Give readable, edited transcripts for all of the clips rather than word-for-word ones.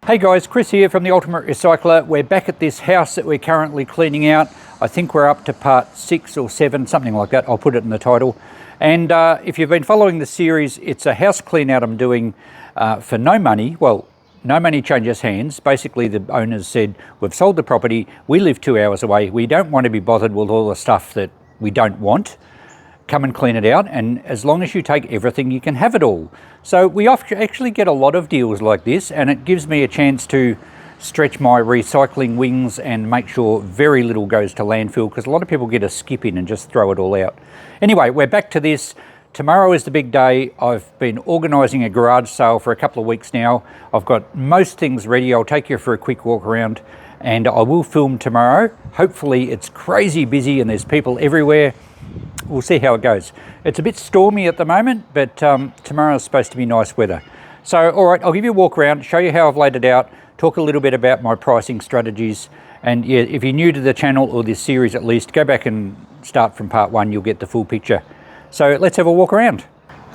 Hey guys, Chris here from the Ultimate Recycler. We're back at this house that we're currently cleaning out. I think we're up to part 6 or 7, something like that. I'll put it in the title. And if you've been following the series, it's a house clean out I'm doing for no money. Well, no money changes hands. Basically, the owners said, we've sold the property, we live 2 hours away, we don't want to be bothered with all the stuff that we don't want. Come and clean it out, and as long as you take everything, you can have it all. So we actually get a lot of deals like this, and it gives me a chance to stretch my recycling wings and make sure very little goes to landfill, because a lot of people get a skip in and just throw it all out. Anyway, we're back to this. Tomorrow is the big day. I've been organising a garage sale for a couple of weeks now. I've got most things ready. I'll take you for a quick walk around, and I will film tomorrow. Hopefully it's crazy busy and there's people everywhere. We'll see how it goes. It's a bit stormy at the moment, but tomorrow's supposed to be nice weather. So, all right, I'll give you a walk around, show you how I've laid it out, talk a little bit about my pricing strategies. And yeah, if you're new to the channel or this series at least, go back and start from part 1, you'll get the full picture. So let's have a walk around.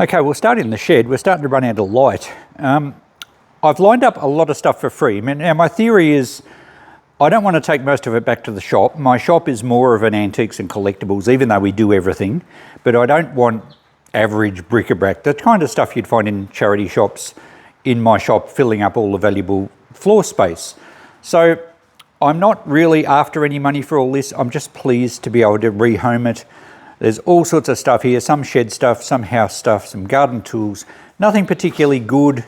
Okay, we'll start in the shed. We're starting to run out of light. I've lined up a lot of stuff for free. Now my theory is, I don't want to take most of it back to the shop. My shop is more of an antiques and collectibles, even though we do everything. But I don't want average bric-a-brac, the kind of stuff you'd find in charity shops, in my shop, filling up all the valuable floor space. So I'm not really after any money for all this. I'm just pleased to be able to rehome it. There's all sorts of stuff here, some shed stuff, some house stuff, some garden tools. Nothing particularly good.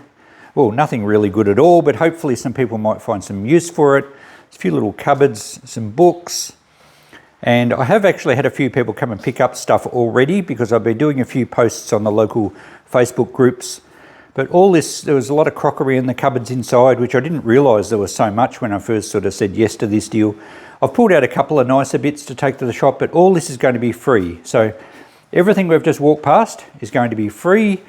Well, nothing really good at all, but hopefully some people might find some use for it. A few little cupboards, some books, and I have actually had a few people come and pick up stuff already because I've been doing a few posts on the local Facebook groups. But all this, there was a lot of crockery in the cupboards inside, which I didn't realise there was so much when I first sort of said yes to this deal. I've pulled out a couple of nicer bits to take to the shop, but all this is going to be free. So everything we've just walked past is going to be free,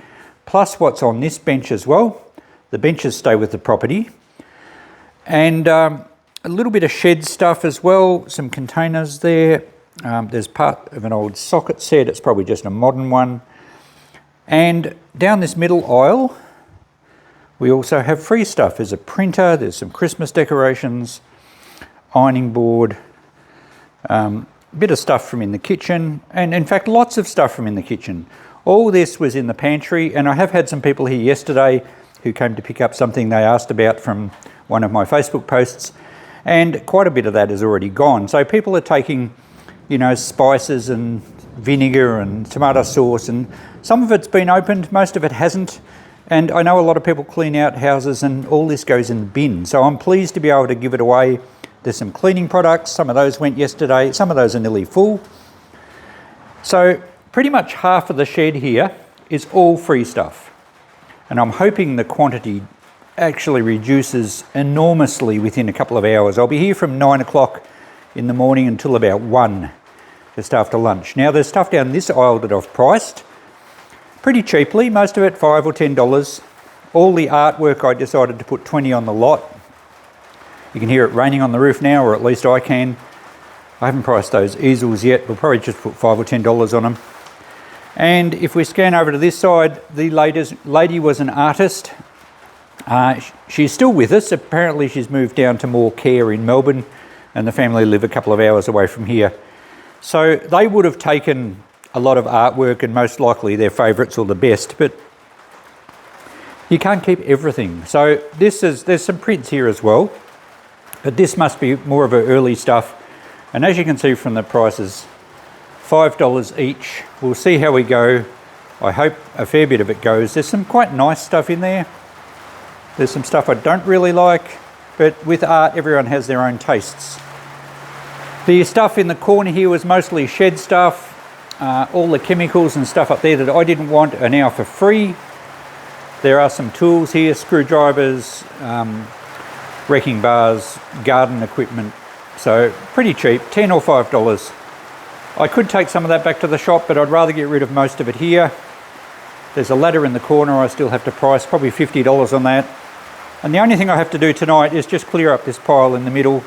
plus what's on this bench as well. The benches stay with the property. And a little bit of shed stuff as well, some containers there. There's part of an old socket set, it's probably just a modern one. And down this middle aisle, we also have free stuff. There's a printer, there's some Christmas decorations, ironing board, bit of stuff from in the kitchen, and in fact lots of stuff from in the kitchen. All this was in the pantry, and I have had some people here yesterday who came to pick up something they asked about from one of my Facebook posts. And quite a bit of that is already gone. So people are taking, you know, spices and vinegar and tomato sauce, and some of it's been opened, most of it hasn't. And I know a lot of people clean out houses and all this goes in the bin. So I'm pleased to be able to give it away. There's some cleaning products, some of those went yesterday, some of those are nearly full. So pretty much half of the shed here is all free stuff. And I'm hoping the quantity actually reduces enormously within a couple of hours. I'll be here from 9 o'clock in the morning until about 1, just after lunch. Now there's stuff down this aisle that I've priced pretty cheaply, most of it $5 or $10. All the artwork I decided to put 20 on the lot. You can hear it raining on the roof now, or at least I can. I haven't priced those easels yet, we'll probably just put $5 or $10 on them. And if we scan over to this side, the lady was an artist. She's still with us. Apparently she's moved down to more care in Melbourne, and the family live a couple of hours away from here. So they would have taken a lot of artwork and most likely their favourites or the best, but you can't keep everything. So there's some prints here as well, but this must be more of her early stuff. And as you can see from the prices, $5 each. We'll see how we go. I hope a fair bit of it goes. There's some quite nice stuff in there. There's some stuff I don't really like, but with art, everyone has their own tastes. The stuff in the corner here was mostly shed stuff. All the chemicals and stuff up there that I didn't want are now for free. There are some tools here, screwdrivers, wrecking bars, garden equipment. So pretty cheap, $10 or $5. I could take some of that back to the shop, but I'd rather get rid of most of it here. There's a ladder in the corner I still have to price, probably $50 on that. And the only thing I have to do tonight is just clear up this pile in the middle.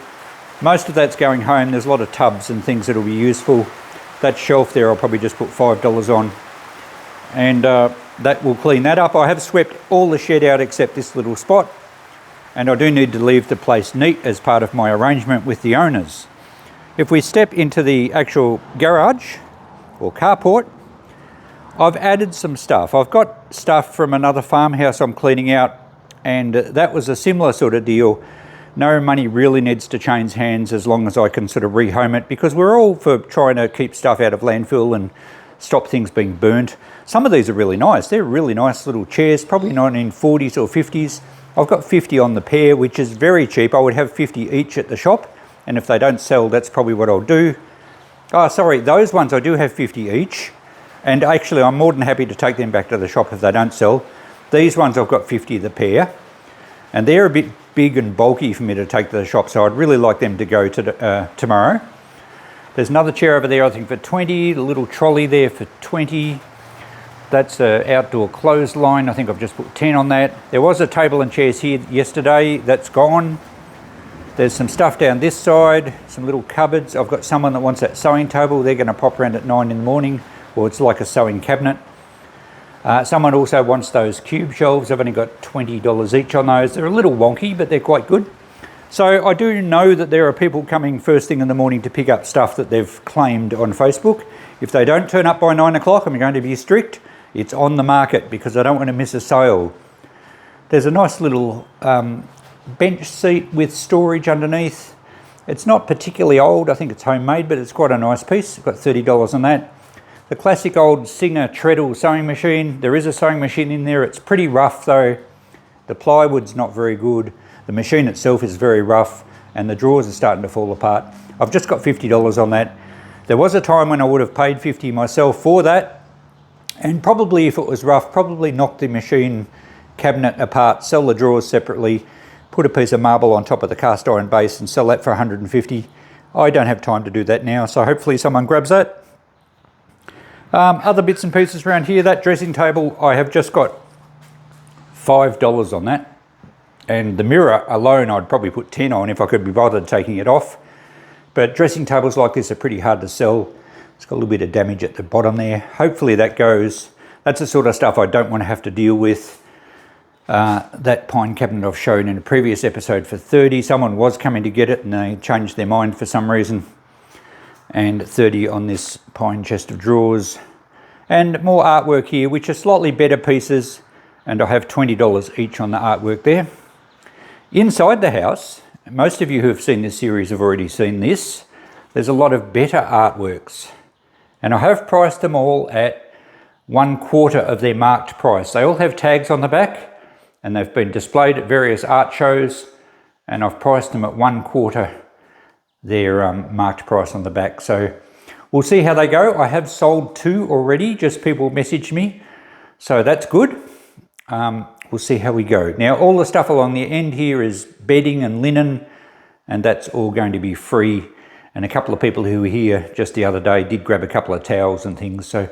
Most of that's going home. There's a lot of tubs and things that'll be useful. That shelf there I'll probably just put $5 on. And that will clean that up. I have swept all the shed out except this little spot. and I do need to leave the place neat as part of my arrangement with the owners. If we step into the actual garage or carport, I've added some stuff. I've got stuff from another farmhouse I'm cleaning out, and that was a similar sort of deal. No money really needs to change hands as long as I can sort of rehome it, because we're all for trying to keep stuff out of landfill and stop things being burnt. Some of these are really nice. They're really nice little chairs, probably 1940s or 50s. I've got 50 on the pair, which is very cheap. I would have 50 each at the shop, and if they don't sell, that's probably what I'll do. Oh, sorry, those ones I do have 50 each. And actually, I'm more than happy to take them back to the shop if they don't sell. These ones I've got 50 the pair, and they're a bit big and bulky for me to take to the shop, so I'd really like them to go to tomorrow. There's another chair over there, I think for 20, the little trolley there for 20. That's an outdoor clothesline. I think I've just put 10 on that. There was a table and chairs here yesterday, that's gone. There's some stuff down this side, some little cupboards. I've got someone that wants that sewing table. They're going to pop around at 9 in the morning. Well, it's like a sewing cabinet. Someone also wants those cube shelves. I've only got $20 each on those. They're a little wonky, but they're quite good. So I do know that there are people coming first thing in the morning to pick up stuff that they've claimed on Facebook. If they don't turn up by 9 o'clock, I'm going to be strict. It's on the market because I don't want to miss a sale. There's a nice little bench seat with storage underneath. It's not particularly old. I think it's homemade, but it's quite a nice piece. I've got $30 on that. The classic old Singer treadle sewing machine. There is a sewing machine in there. It's pretty rough though. The plywood's not very good. The machine itself is very rough, and the drawers are starting to fall apart. I've just got $50 on that. There was a time when I would have paid $50 myself for that, and probably if it was rough, probably knock the machine cabinet apart, sell the drawers separately, put a piece of marble on top of the cast iron base and sell that for $150. I don't have time to do that now, so hopefully someone grabs that. Other bits and pieces around here, that dressing table, I have just got $5 on that. And the mirror alone, I'd probably put 10 on if I could be bothered taking it off. But dressing tables like this are pretty hard to sell. It's got a little bit of damage at the bottom there. Hopefully that goes. That's the sort of stuff I don't want to have to deal with. That pine cabinet I've shown in a previous episode for 30. Someone was coming to get it and they changed their mind for some reason. And 30 on this pine chest of drawers. And more artwork here, which are slightly better pieces. And I have $20 each on the artwork there. Inside the house, most of you who have seen this series have already seen this. There's a lot of better artworks. And I have priced them all at 1/4 of their marked price. They all have tags on the back and they've been displayed at various art shows, and I've priced them at 1/4 their marked price on the back. So we'll see how they go. I have sold 2 already, just people messaged me. So that's good. We'll see how we go. Now, all the stuff along the end here is bedding and linen, and that's all going to be free. And a couple of people who were here just the other day did grab a couple of towels and things. So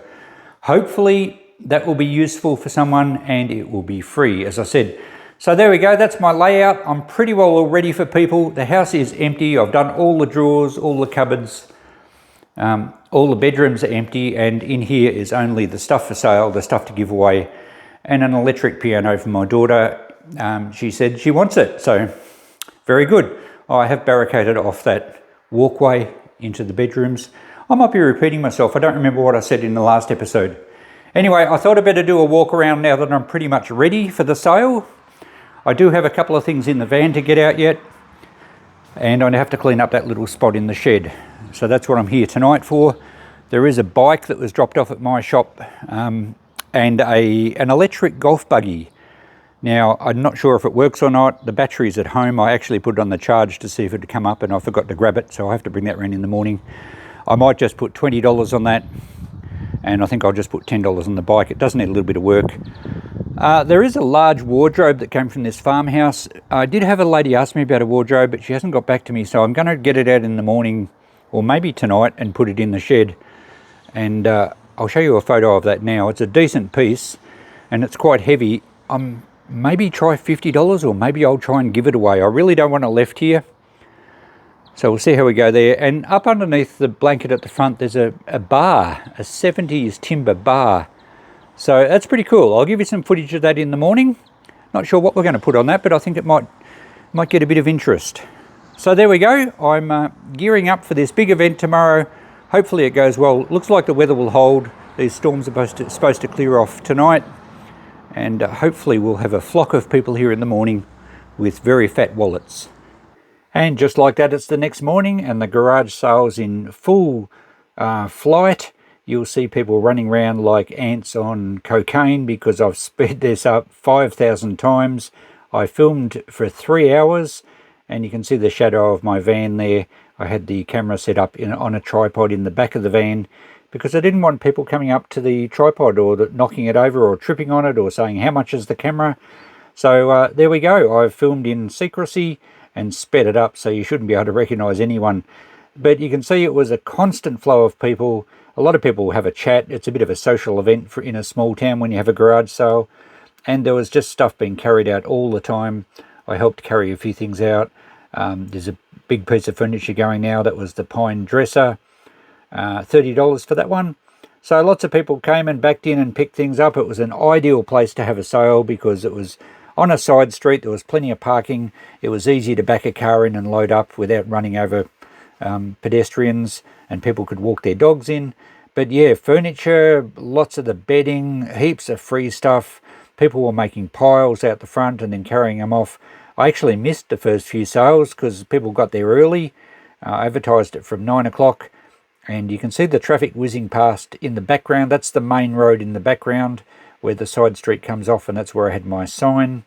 hopefully that will be useful for someone and it will be free, as I said. So there we go. That's my layout. I'm pretty well all ready for people. The house is empty. I've done all the drawers, all the cupboards. All the bedrooms are empty, and in here is only the stuff for sale, the stuff to give away, and an electric piano for my daughter. She said she wants it, so very good. I have barricaded off that walkway into the bedrooms. I might be repeating myself. I don't remember what I said in the last episode. Anyway, I thought I'd better do a walk around now that I'm pretty much ready for the sale. I do have a couple of things in the van to get out yet, and I have to clean up that little spot in the shed. So that's what I'm here tonight for. There is a bike that was dropped off at my shop, and an electric golf buggy. Now, I'm not sure if it works or not. The battery's at home. I actually put it on the charge to see if it would come up, and I forgot to grab it, so I have to bring that around in the morning. I might just put $20 on that, and I think I'll just put $10 on the bike. It does need a little bit of work. There is a large wardrobe that came from this farmhouse. I did have a lady ask me about a wardrobe, but she hasn't got back to me, so I'm going to get it out in the morning, or maybe tonight, and put it in the shed. And I'll show you a photo of that now. It's a decent piece, and it's quite heavy. Maybe try $50, or maybe I'll try and give it away. I really don't want it left here. So we'll see how we go there. And up underneath the blanket at the front, there's a bar, a 70s timber bar. So that's pretty cool. I'll give you some footage of that in the morning. Not sure what we're going to put on that, but I think it might might get a bit of interest. So there we go. I'm gearing up for this big event tomorrow. Hopefully it goes well. Looks like the weather will hold. These storms are supposed to clear off tonight, and hopefully we'll have a flock of people here in the morning with very fat wallets. And just like that, it's the next morning and the garage sale's in full flight. You'll see people running around like ants on cocaine because I've sped this up 5,000 times. I filmed for 3 hours, and you can see the shadow of my van there. I had the camera set up on a tripod in the back of the van because I didn't want people coming up to the tripod or knocking it over or tripping on it or saying, how much is the camera? So there we go. I've filmed in secrecy and sped it up so you shouldn't be able to recognize anyone. But you can see it was a constant flow of people. A lot of people have a chat. It's a bit of a social event in a small town when you have a garage sale. And there was just stuff being carried out all the time. I helped carry a few things out. There's a big piece of furniture going now. That was the pine dresser. $30 for that one. So lots of people came and backed in and picked things up. It was an ideal place to have a sale because it was on a side street. There was plenty of parking. It was easy to back a car in and load up without running over pedestrians, and people could walk their dogs in. But yeah, furniture, lots of the bedding, heaps of free stuff. People were making piles out the front and then carrying them off. I actually missed the first few sales because people got there early. I advertised it from 9 o'clock, and you can see the traffic whizzing past in the background. That's the main road in the background where the side street comes off, and that's where I had my sign.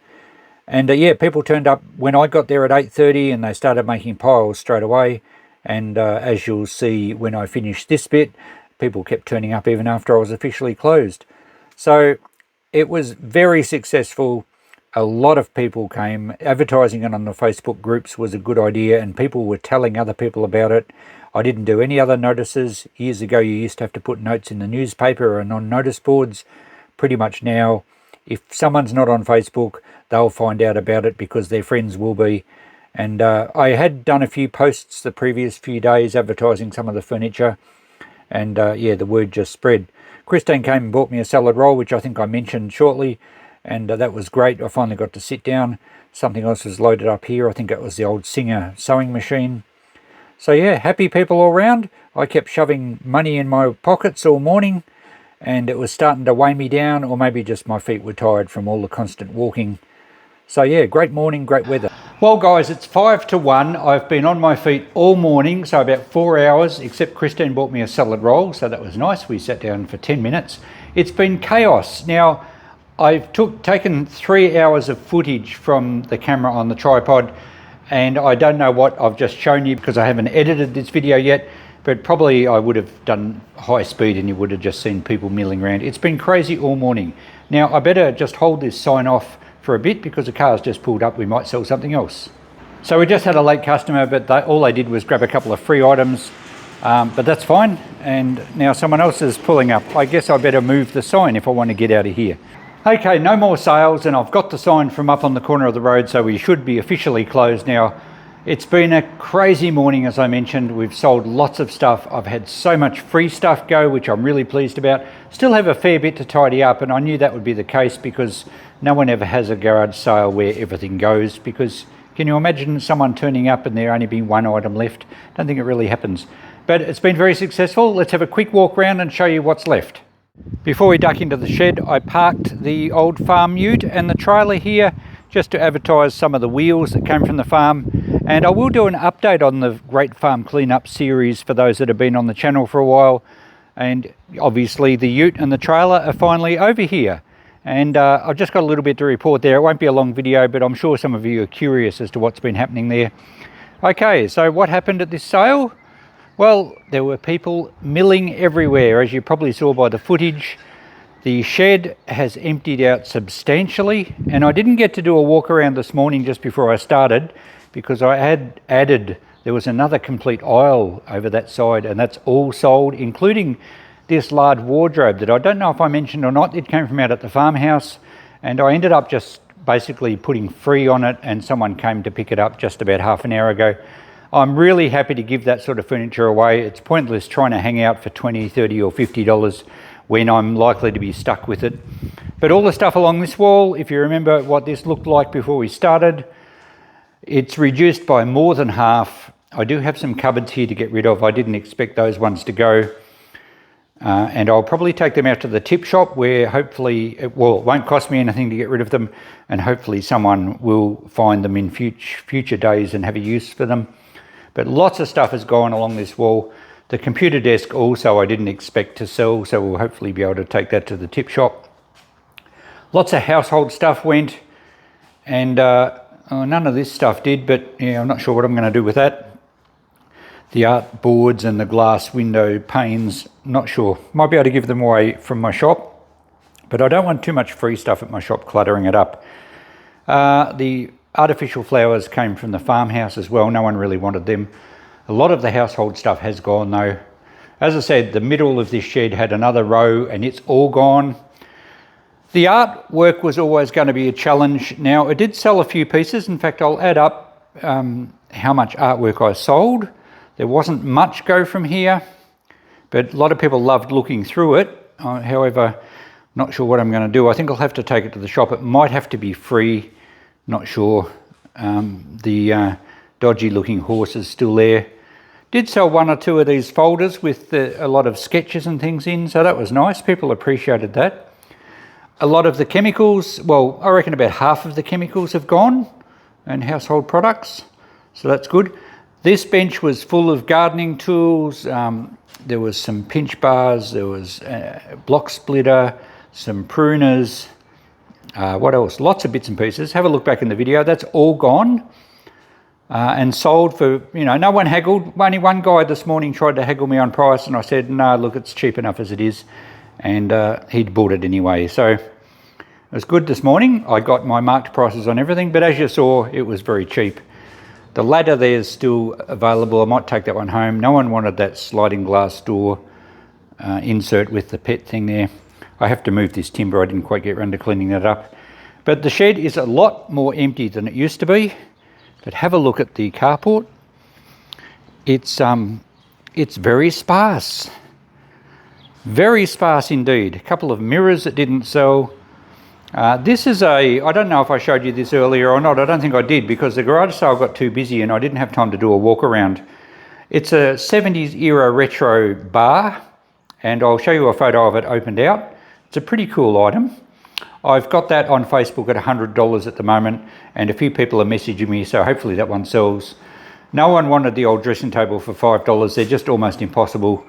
And yeah, people turned up when I got there at 8:30, and they started making piles straight away. And as you'll see when I finish this bit, people kept turning up even after I was officially closed. So it was very successful. A lot of people came. Advertising it on the Facebook groups was a good idea, and people were telling other people about it. I didn't do any other notices. Years ago, you used to have to put notes in the newspaper and on notice boards. Pretty much now, if someone's not on Facebook, they'll find out about it because their friends will be. And I had done a few posts the previous few days advertising some of the furniture, and yeah, the word just spread. Christine came and bought me a salad roll, which I think I mentioned shortly, and that was great. I finally got to sit down. Something else was loaded up here. I think it was the old Singer sewing machine. So yeah, happy people all around. I kept shoving money in my pockets all morning, and it was starting to weigh me down, or maybe just my feet were tired from all the constant walking. So yeah, great morning, great weather. Well guys, it's 5 to 1. I've been on my feet all morning, so about 4 hours, except Christine bought me a salad roll, so that was nice. We sat down for 10 minutes. It's been chaos. Now, I've taken 3 hours of footage from the camera on the tripod, and I don't know what I've just shown you because I haven't edited this video yet, but probably I would have done high speed and you would have just seen people milling around. It's been crazy all morning. Now, I better just hold this sign off for a bit because the car's just pulled up. We might sell something else. So we just had a late customer, but all they did was grab a couple of free items, but that's fine. And now someone else is pulling up. I guess I better move the sign if I want to get out of here. Okay, no more sales, and I've got the sign from up on the corner of the road, so we should be officially closed now. It's been a crazy morning, as I mentioned. We've sold lots of stuff. I've had so much free stuff go, which I'm really pleased about. Still have a fair bit to tidy up, and I knew that would be the case because no one ever has a garage sale where everything goes, because can you imagine someone turning up and there only being one item left? Don't think it really happens. But it's been very successful. Let's have a quick walk around and show you what's left. Before we duck into the shed, I parked the old farm ute and the trailer here just to advertise some of the wheels that came from the farm. And I will do an update on the Great Farm Cleanup series for those that have been on the channel for a while. And obviously the ute and the trailer are finally over here. And I've just got a little bit to report there. It won't be a long video, but I'm sure some of you are curious as to what's been happening there. Okay, so what happened at this sale? Well, there were people milling everywhere, as you probably saw by the footage. The shed has emptied out substantially, and I didn't get to do a walk around this morning just before I started because I had added, there was another complete aisle over that side, and that's all sold, including this large wardrobe that I don't know if I mentioned or not. It came from out at the farmhouse, and I ended up just basically putting free on it, and someone came to pick it up just about half an hour ago. I'm really happy to give that sort of furniture away. It's pointless trying to hang out for $20, $30 or $50 when I'm likely to be stuck with it. But all the stuff along this wall, if you remember what this looked like before we started, It's reduced by more than half. I do have some cupboards here to get rid of. I didn't expect those ones to go. And I'll probably take them out to the tip shop where hopefully, it won't cost me anything to get rid of them, and hopefully someone will find them in future days and have a use for them. But lots of stuff has gone along this wall. The computer desk also I didn't expect to sell, so we'll hopefully be able to take that to the tip shop. Lots of household stuff went, and none of this stuff did, but yeah, I'm not sure what I'm going to do with that. The art boards and the glass window panes, not sure. Might be able to give them away from my shop, but I don't want too much free stuff at my shop cluttering it up. The artificial flowers came from the farmhouse as well. No one really wanted them. A lot of the household stuff has gone though. As I said, the middle of this shed had another row and it's all gone. The artwork was always going to be a challenge. Now, I did sell a few pieces. In fact, I'll add up how much artwork I sold. There wasn't much go from here, but a lot of people loved looking through it. However, not sure what I'm going to do. I think I'll have to take it to the shop. It might have to be free, not sure. The dodgy looking horse is still there. Did sell one or two of these folders with a lot of sketches and things in, so that was nice. People appreciated that. A lot of the chemicals, well, I reckon about half of the chemicals have gone, and household products, so that's good. This bench was full of gardening tools. There was some pinch bars, there was a block splitter, some pruners, what else? Lots of bits and pieces. Have a look back in the video. That's all gone and sold for, no one haggled. Only one guy this morning tried to haggle me on price, and I said, no, look, it's cheap enough as it is. And he'd bought it anyway. So it was good this morning. I got my marked prices on everything, but as you saw, it was very cheap. The ladder there is still available. I might take that one home. No one wanted that sliding glass door insert with the pet thing there. I have to move this timber. I didn't quite get around to cleaning that up. But the shed is a lot more empty than it used to be. But have a look at the carport. It's very sparse. Very sparse indeed. A couple of mirrors that didn't sell. This is I don't know if I showed you this earlier or not. I don't think I did because the garage sale got too busy and I didn't have time to do a walk around. It's a 70s era retro bar, and I'll show you a photo of it opened out. It's a pretty cool item. I've got that on Facebook at $100 at the moment, and a few people are messaging me, so hopefully that one sells. No one wanted the old dressing table for $5. They're just almost impossible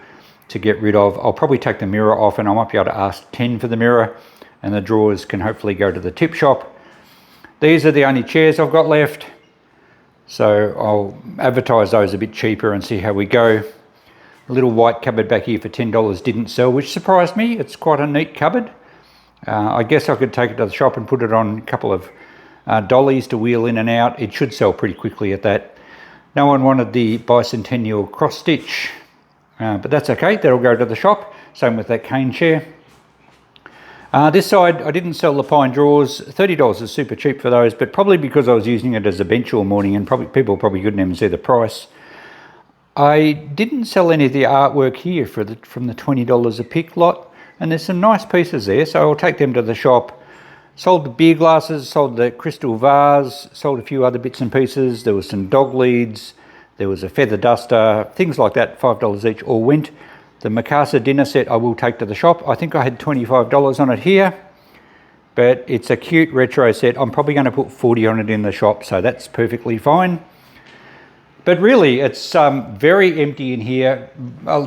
to get rid of. I'll probably take the mirror off, and I might be able to ask 10 for the mirror, and the drawers can hopefully go to the tip shop. These are the only chairs I've got left, so I'll advertise those a bit cheaper and see how we go. A little white cupboard back here for $10 didn't sell, which surprised me. It's quite a neat cupboard. I guess I could take it to the shop and put it on a couple of dollies to wheel in and out. It should sell pretty quickly at that. No one wanted the bicentennial cross stitch, but that's okay. That'll go to the shop. Same with that cane chair. This side, I didn't sell the pine drawers. $30 is super cheap for those, but probably because I was using it as a bench all morning and people probably couldn't even see the price. I didn't sell any of the artwork here from the $20 a pick lot, and there's some nice pieces there, so I'll take them to the shop. Sold the beer glasses, sold the crystal vase, sold a few other bits and pieces. There was some dog leads, there was a feather duster, things like that, $5 each, all went. The Mikasa dinner set I will take to the shop. I think I had $25 on it here, but it's a cute retro set. I'm probably going to put $40 on it in the shop, so that's perfectly fine. But really, it's very empty in here.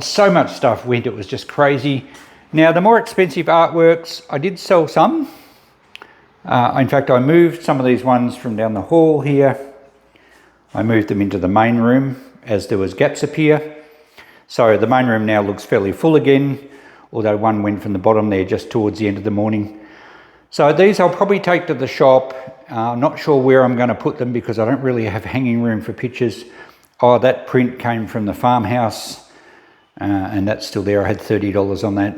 So much stuff went, it was just crazy. Now, the more expensive artworks, I did sell some. In fact, I moved some of these ones from down the hall here. I moved them into the main room as there was gaps appear. So the main room now looks fairly full again, although one went from the bottom there just towards the end of the morning. So these I'll probably take to the shop. I'm not sure where I'm going to put them because I don't really have hanging room for pictures. Oh, that print came from the farmhouse, and that's still there. I had $30 on that.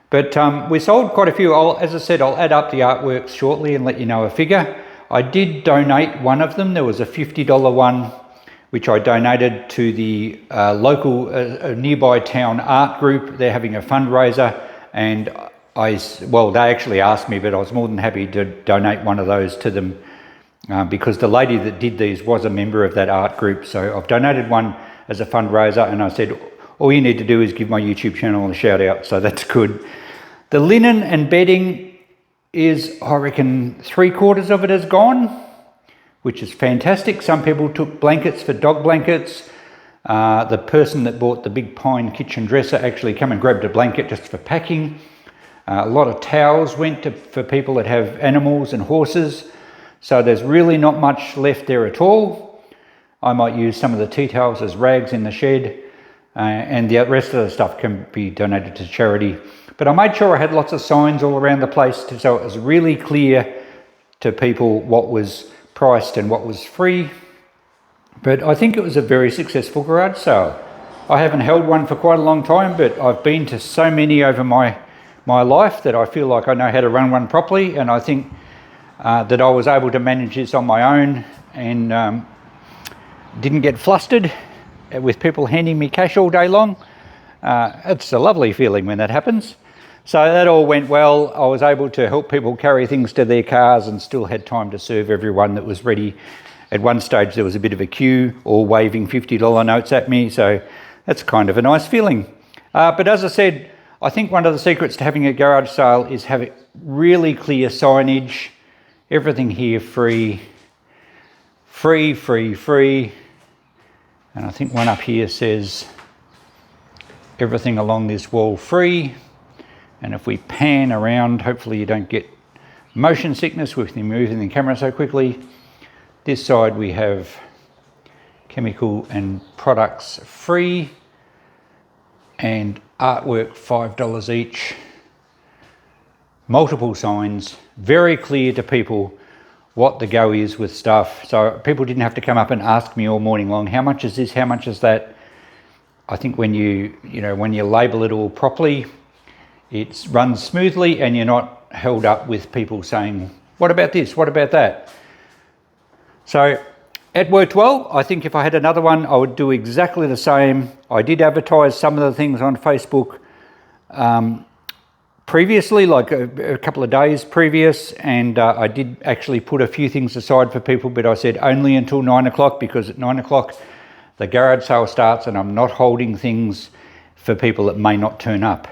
But we sold quite a few. As I said, I'll add up the artworks shortly and let you know a figure. I did donate one of them. There was a $50 one, which I donated to the local nearby town art group. They're having a fundraiser, and they actually asked me, but I was more than happy to donate one of those to them because the lady that did these was a member of that art group. So I've donated one as a fundraiser, and I said, all you need to do is give my YouTube channel a shout out, so that's good. The linen and bedding is, I reckon, 3/4 of it is gone, which is fantastic. Some people took blankets for dog blankets. The person that bought the big pine kitchen dresser actually came and grabbed a blanket just for packing. A lot of towels went for people that have animals and horses. So there's really not much left there at all. I might use some of the tea towels as rags in the shed, and the rest of the stuff can be donated to charity. But I made sure I had lots of signs all around the place so it was really clear to people what was priced and what was free. But I think it was a very successful garage sale. I haven't held one for quite a long time, but I've been to so many over my life that I feel like I know how to run one properly, and I think that I was able to manage this on my own and didn't get flustered with people handing me cash all day long. It's a lovely feeling when that happens. So that all went well. I was able to help people carry things to their cars and still had time to serve everyone that was ready. At one stage there was a bit of a queue, all waving $50 notes at me, so that's kind of a nice feeling. But as I said, I think one of the secrets to having a garage sale is having really clear signage. Everything here free, free, free, free. And I think one up here says everything along this wall free. And if we pan around, hopefully you don't get motion sickness with me moving the camera so quickly. This side we have chemical and products free and artwork $5 each. Multiple signs, very clear to people what the go is with stuff. So people didn't have to come up and ask me all morning long, how much is this, how much is that? I think when you label it all properly, it runs smoothly and you're not held up with people saying, what about this, what about that? So it worked well. I think if I had another one, I would do exactly the same. I did advertise some of the things on Facebook previously, like a couple of days previous, and I did actually put a few things aside for people, but I said only until 9 o'clock, because at 9 o'clock the garage sale starts and I'm not holding things for people that may not turn up.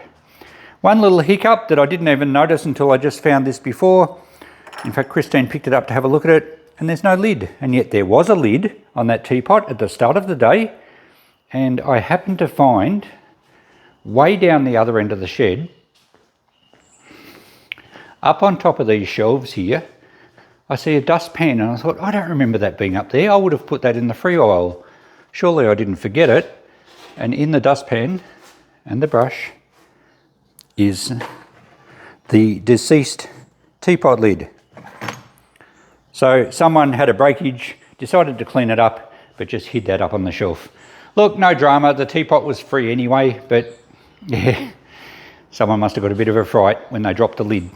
One little hiccup that I didn't even notice until I just found this before. In fact, Christine picked it up to have a look at it, and there's no lid, and yet there was a lid on that teapot at the start of the day, and I happened to find way down the other end of the shed, up on top of these shelves here, I see a dustpan, and I thought, I don't remember that being up there. I would have put that in the free aisle. Surely I didn't forget it. And in the dustpan and the brush is the deceased teapot lid. So someone had a breakage, decided to clean it up, but just hid that up on the shelf. Look, no drama. The teapot was free anyway, but yeah, someone must have got a bit of a fright when they dropped the lid.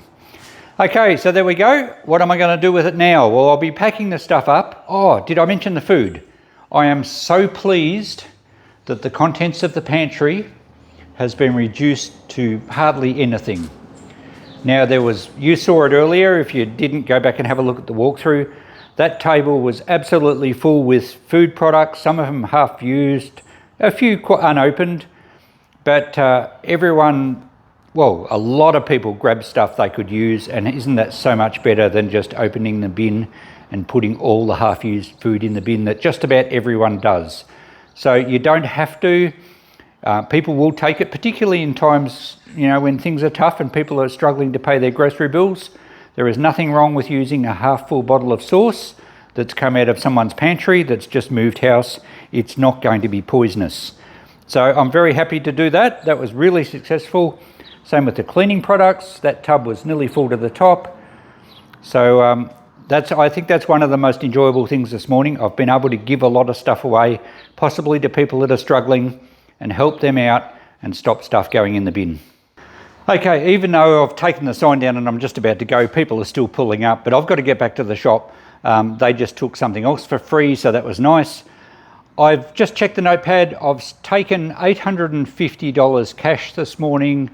Okay, so there we go. What am I going to do with it now? Well, I'll be packing the stuff up. Oh, did I mention the food? I am so pleased that the contents of the pantry has been reduced to hardly anything. Now you saw it earlier. If you didn't, go back and have a look at the walkthrough. That table was absolutely full with food products, some of them half used, a few unopened, but a lot of people grabbed stuff they could use, and isn't that so much better than just opening the bin and putting all the half-used food in the bin that just about everyone does. So you don't have to. People will take it, particularly in times, when things are tough and people are struggling to pay their grocery bills. There is nothing wrong with using a half-full bottle of sauce that's come out of someone's pantry that's just moved house. It's not going to be poisonous. So I'm very happy to do that. That was really successful. Same with the cleaning products. That tub was nearly full to the top. So I think that's one of the most enjoyable things this morning. I've been able to give a lot of stuff away, possibly to people that are struggling, and help them out and stop stuff going in the bin. Okay, even though I've taken the sign down and I'm just about to go, people are still pulling up, but I've got to get back to the shop. They just took something else for free, so that was nice. I've just checked the notepad. I've taken $850 cash this morning.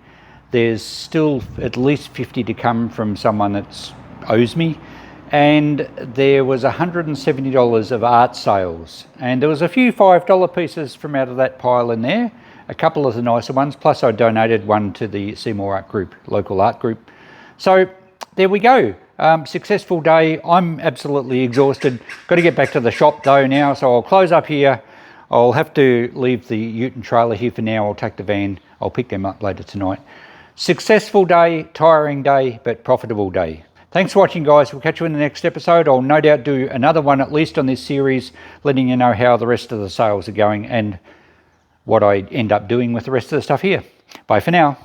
There's still at least 50 to come from someone that owes me, and there was $170 of art sales, and there was a few $5 pieces from out of that pile in there, a couple of the nicer ones, plus I donated one to the Seymour Art Group, local art group. So there we go. Successful day. I'm absolutely exhausted. Got to get back to the shop though now, so I'll close up here. I'll have to leave the ute and trailer here for now. I'll take the van. I'll pick them up later tonight. Successful day, tiring day, but profitable day. Thanks for watching, guys. We'll catch you in the next episode. I'll no doubt do another one at least on this series, letting you know how the rest of the sales are going and what I end up doing with the rest of the stuff here. Bye for now.